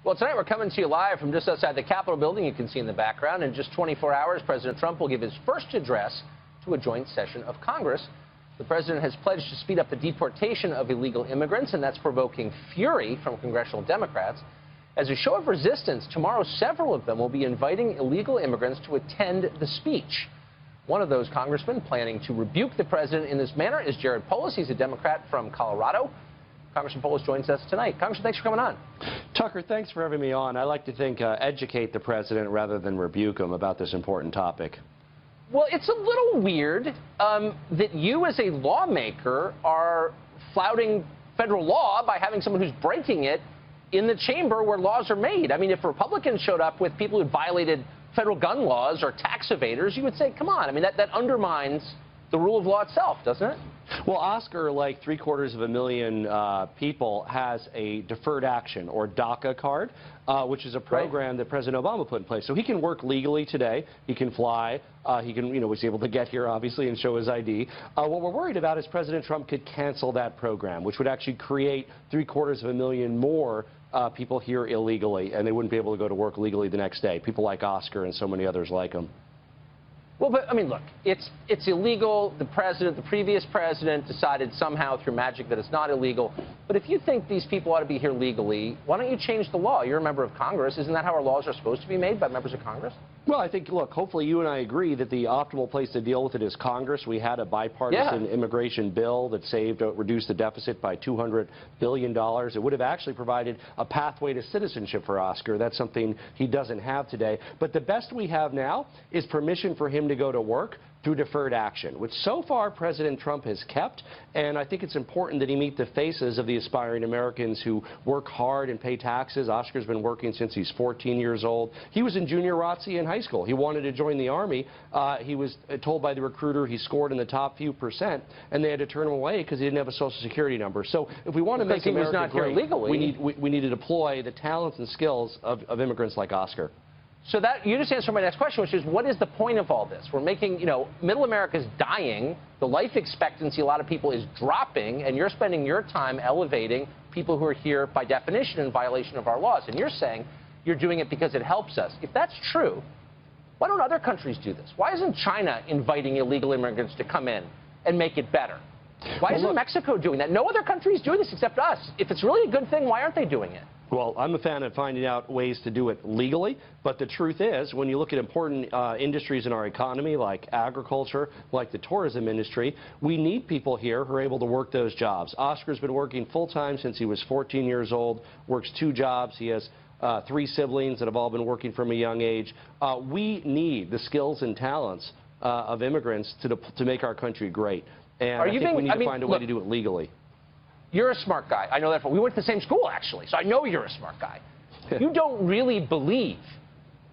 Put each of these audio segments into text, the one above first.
Well, tonight we're coming to you live from just outside the Capitol building. You can see in the background. In just 24 hours, President Trump will give his first address to a joint session of Congress. The president has pledged to speed up the deportation of illegal immigrants, and that's provoking fury from congressional Democrats. As a show of resistance, tomorrow several of them will be inviting illegal immigrants to attend the speech. One of those congressmen planning to rebuke the president in this manner is Jared Polis. He's a Democrat from Colorado. Congressman Polis joins us tonight. Congressman, thanks for coming on. Tucker, thanks for having me on. I like to think educate the president rather than rebuke him about this important topic. Well, it's a little weird that you as a lawmaker are flouting federal law by having someone who's breaking it in the chamber where laws are made. I mean, if Republicans showed up with people who violated federal gun laws or tax evaders, you would say, come on. I mean, that undermines the rule of law itself, doesn't it? Well, Oscar, like 750,000 people, has a deferred action, or DACA card, which is a program that President Obama put in place. So he can work legally today. He can fly. He can, was able to get here, obviously, and show his ID. What we're worried about is President Trump could cancel that program, which would actually create 750,000 more people here illegally, and they wouldn't be able to go to work legally the next day. People like Oscar and so many others like him. Well, but, I mean, look, it's illegal. The previous president decided somehow through magic that it's not illegal. But if you think these people ought to be here legally, why don't you change the law? You're a member of Congress. Isn't that how our laws are supposed to be made, by members of Congress? Well, I think, look, hopefully you and I agree that the optimal place to deal with it is Congress. We had a bipartisan immigration bill that reduced the deficit by $200 billion. It would have actually provided a pathway to citizenship for Oscar. That's something he doesn't have today. But the best we have now is permission for him to go to work through deferred action, which so far President Trump has kept. And I think it's important that he meet the faces of the aspiring Americans who work hard and pay taxes. Oscar's been working since he's 14 years old. He was in junior ROTC in high school. He wanted to join the Army. He was told by the recruiter he scored in the top few percent, and they had to turn him away because he didn't have a Social Security number. So if we want to make America great, we need to deploy the talents and skills of immigrants like Oscar. So that, you just answered my next question, which is, what is the point of all this? We're making, middle America's dying, the life expectancy, a lot of people, is dropping, and you're spending your time elevating people who are here by definition in violation of our laws. And you're saying you're doing it because it helps us. If that's true, why don't other countries do this? Why isn't China inviting illegal immigrants to come in and make it better? Why isn't Mexico doing that? No other country is doing this except us. If it's really a good thing, why aren't they doing it? Well, I'm a fan of finding out ways to do it legally, but the truth is, when you look at important industries in our economy, like agriculture, like the tourism industry, we need people here who are able to work those jobs. Oscar's been working full-time since he was 14 years old, works 2 jobs. He has 3 siblings that have all been working from a young age. We need the skills and talents of immigrants to make our country great. And I think we need to find a way to do it legally. You're a smart guy. I know that. We went to the same school, actually, so I know you're a smart guy. You don't really believe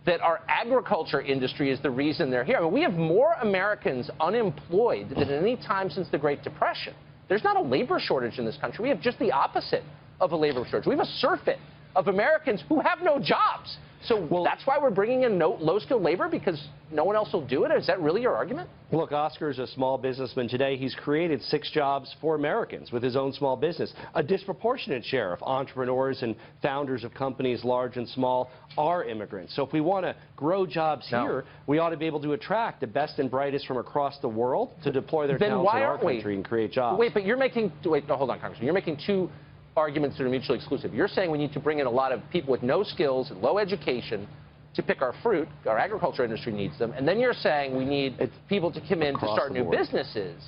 that our agriculture industry is the reason they're here. I mean, we have more Americans unemployed than at any time since the Great Depression. There's not a labor shortage in this country. We have just the opposite of a labor shortage. We have a surfeit of Americans who have no jobs. So that's why we're bringing in low-skilled labor, because no one else will do it? Is that really your argument? Look, Oscar's a small businessman today. He's created 6 jobs for Americans with his own small business. A disproportionate share of entrepreneurs and founders of companies, large and small, are immigrants. So if we want to grow jobs here, we ought to be able to attract the best and brightest from across the world to deploy their talents in our country and create jobs. Wait, but you're making... Wait, no, hold on, Congressman. You're making 2 arguments that are mutually exclusive. You're saying we need to bring in a lot of people with no skills and low education to pick our fruit. Our agriculture industry needs them. And then you're saying we need people to come in to start new businesses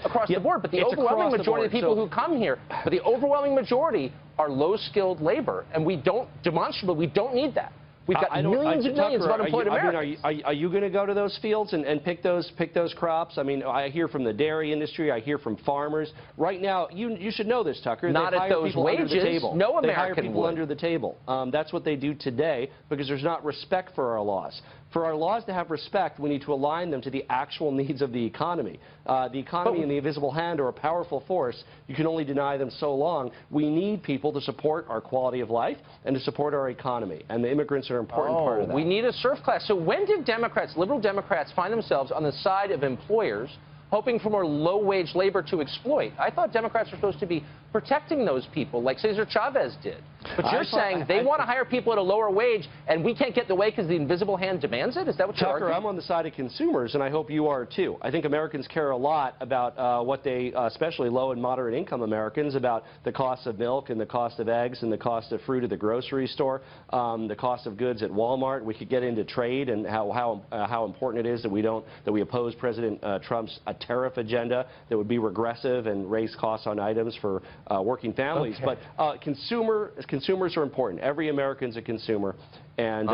across the board. But the overwhelming majority of the people who come here, the overwhelming majority are low-skilled labor. And we don't, demonstrably, we don't need that. We've got millions and millions of unemployed Americans. Are you going to go to those fields and pick those crops? I mean, I hear from the dairy industry. I hear from farmers. Right now, you should know this, Tucker. Not at those wages. No American They hire people under the table. That's what they do today because there's not respect for our laws. For our laws to have respect, we need to align them to the actual needs of the economy. The economy and the invisible hand are a powerful force. You can only deny them so long. We need people to support our quality of life and to support our economy. And the immigrants are an important part of that. We need a surf class. So when did Democrats, liberal Democrats, find themselves on the side of employers hoping for more low-wage labor to exploit? I thought Democrats were supposed to be protecting those people like Cesar Chavez did. But you're saying they want to hire people at a lower wage, and we can't get in the way because the invisible hand demands it? Is that what you're Tucker, arguing? I'm on the side of consumers, and I hope you are too. I think Americans care a lot about what they, especially low and moderate income Americans, about the cost of milk and the cost of eggs and the cost of fruit at the grocery store, the cost of goods at Walmart. We could get into trade and how important it is that we oppose President Trump's tariff agenda that would be regressive and raise costs on items for working families. Okay. But consumers are important. Every American's a consumer, and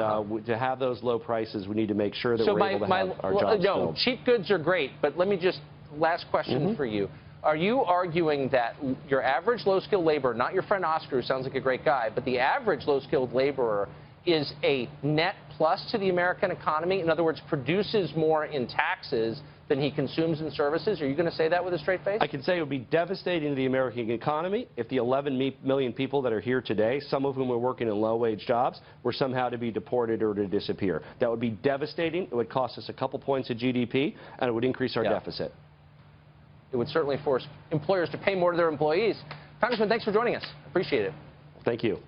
to have those low prices, we need to make sure that we're able to have our jobs filled. Cheap goods are great, but let me just, last question for you. Are you arguing that your average low-skilled laborer, not your friend Oscar, who sounds like a great guy, but the average low-skilled laborer is a net plus to the American economy? In other words, produces more in taxes than he consumes in services? Are you going to say that with a straight face? I can say it would be devastating to the American economy if the 11 million people that are here today, some of whom are working in low-wage jobs, were somehow to be deported or to disappear. That would be devastating. It would cost us a couple points of GDP, and it would increase our deficit. It would certainly force employers to pay more to their employees. Congressman, thanks for joining us. Appreciate it. Thank you.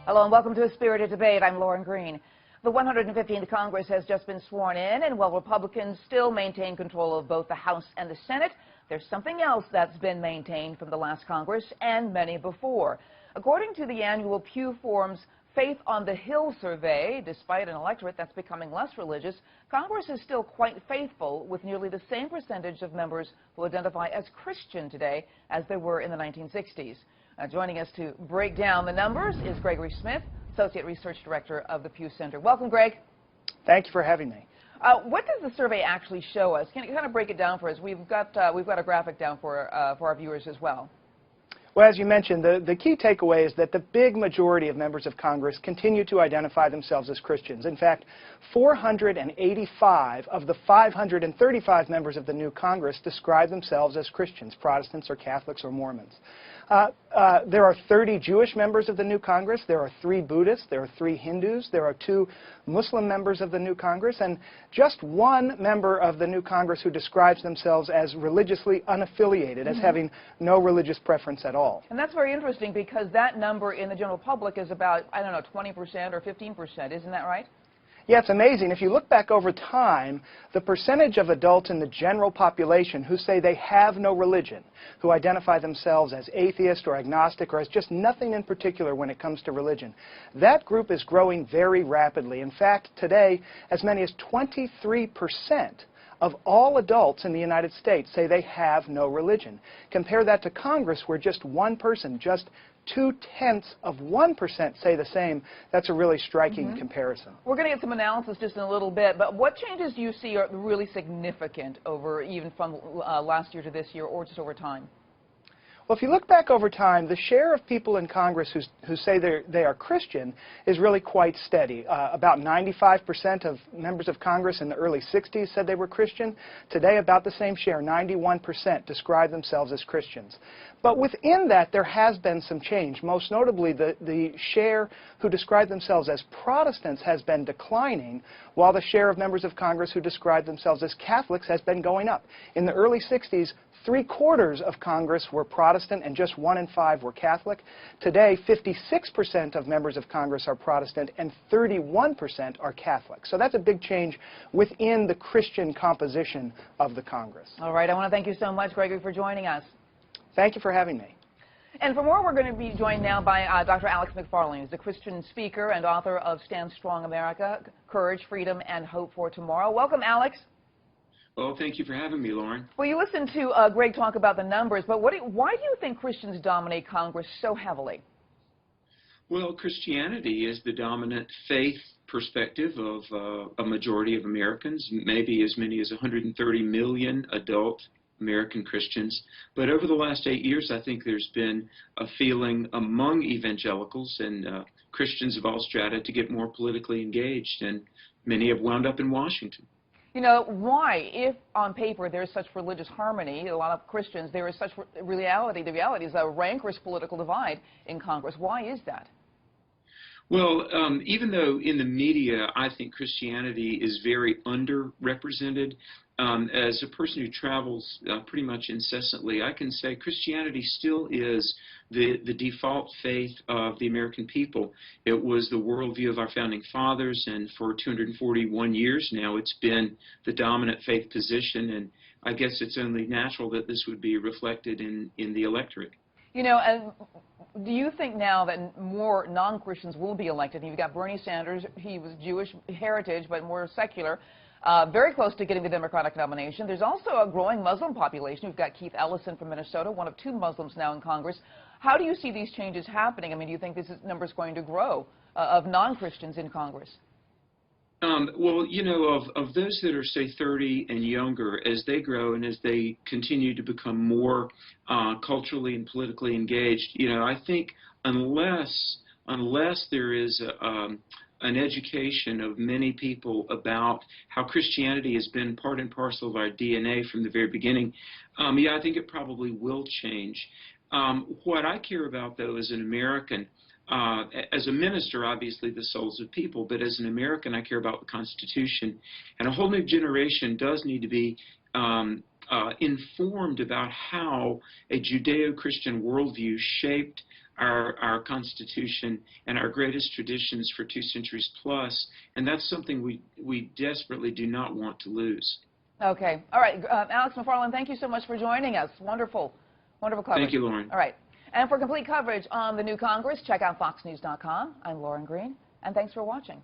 Hello and welcome to A Spirited Debate. I'm Lauren Green. The 115th Congress has just been sworn in, and while Republicans still maintain control of both the House and the Senate, there's something else that's been maintained from the last Congress and many before. According to the annual Pew Forum's Faith on the Hill survey, despite an electorate that's becoming less religious, Congress is still quite faithful, with nearly the same percentage of members who identify as Christian today as there were in the 1960s. Joining us to break down the numbers is Gregory Smith, Associate Research Director of the Pew Center. Welcome, Greg. Thank you for having me. What does the survey actually show us? Can you kind of break it down for us? We've got a graphic down for our viewers as well. Well, as you mentioned, the key takeaway is that the big majority of members of Congress continue to identify themselves as Christians. In fact, 485 of the 535 members of the new Congress describe themselves as Christians, Protestants or Catholics or Mormons. There are 30 Jewish members of the new Congress, there are 3 Buddhists, there are 3 Hindus, there are 2 Muslim members of the new Congress, and just 1 member of the new Congress who describes themselves as religiously unaffiliated, as having no religious preference at all. And that's very interesting because that number in the general public is about, I don't know, 20% or 15%, isn't that right? Yeah, it's amazing. If you look back over time, the percentage of adults in the general population who say they have no religion, who identify themselves as atheist or agnostic or as just nothing in particular when it comes to religion, that group is growing very rapidly. In fact, today, as many as 23% of all adults in the United States say they have no religion. Compare that to Congress, where just 1 person, just 0.2% say the same. That's a really striking comparison. We're going to get some analysis just in a little bit, but what changes do you see are really significant over even from last year to this year or just over time? Well, if you look back over time, the share of people in Congress who say they are Christian is really quite steady. About 95% of members of Congress in the early 60s said they were Christian. Today, about the same share, 91%, describe themselves as Christians. But within that, there has been some change. Most notably, the share who describe themselves as Protestants has been declining, while the share of members of Congress who describe themselves as Catholics has been going up. In the early 60s, 3/4 of Congress were Protestant and just 1 in 5 were Catholic. Today, 56% of members of Congress are Protestant and 31% are Catholic. So that's a big change within the Christian composition of the Congress. All right, I want to thank you so much, Gregory, for joining us. Thank you for having me. And for more, we're going to be joined now by Dr. Alex McFarland, who's a Christian speaker and author of Stand Strong America, Courage, Freedom, and Hope for Tomorrow. Welcome, Alex. Well, thank you for having me, Lauren. Well, you listened to Greg talk about the numbers, but why do you think Christians dominate Congress so heavily? Well, Christianity is the dominant faith perspective of a majority of Americans, maybe as many as 130 million adult American Christians. But over the last 8 years, I think there's been a feeling among evangelicals and Christians of all strata to get more politically engaged, and many have wound up in Washington. You know, why, if on paper there's such religious harmony, a lot of Christians, there is such reality, the reality is a rancorous political divide in Congress. Why is that? Well, even though in the media I think Christianity is very underrepresented, as a person who travels pretty much incessantly, I can say Christianity still is the default faith of the American people. It was the worldview of our founding fathers, and for 241 years now it's been the dominant faith position, and I guess it's only natural that this would be reflected in the electorate. You know, and do you think now that more non-Christians will be elected? You've got Bernie Sanders, he was Jewish heritage but more secular, very close to getting the Democratic nomination. There's also a growing Muslim population. We've got Keith Ellison from Minnesota, one of 2 Muslims now in Congress. How do you see these changes happening? I mean, do you think this number is going to grow of non-Christians in Congress? Well, you know, of those that are, say, 30 and younger, as they grow and as they continue to become more culturally and politically engaged, you know, I think unless there is an education of many people about how Christianity has been part and parcel of our DNA from the very beginning, yeah, I think it probably will change. What I care about, though, as an American, as a minister, obviously, the souls of people, but as an American, I care about the Constitution. And a whole new generation does need to be informed about how a Judeo-Christian worldview shaped our Constitution and our greatest traditions for 2 centuries plus, and that's something we desperately do not want to lose. Okay. All right. Alex McFarland, thank you so much for joining us. Wonderful. Wonderful coverage. Thank you, Lauren. All right. And for complete coverage on the new Congress, check out FoxNews.com. I'm Lauren Green, and thanks for watching.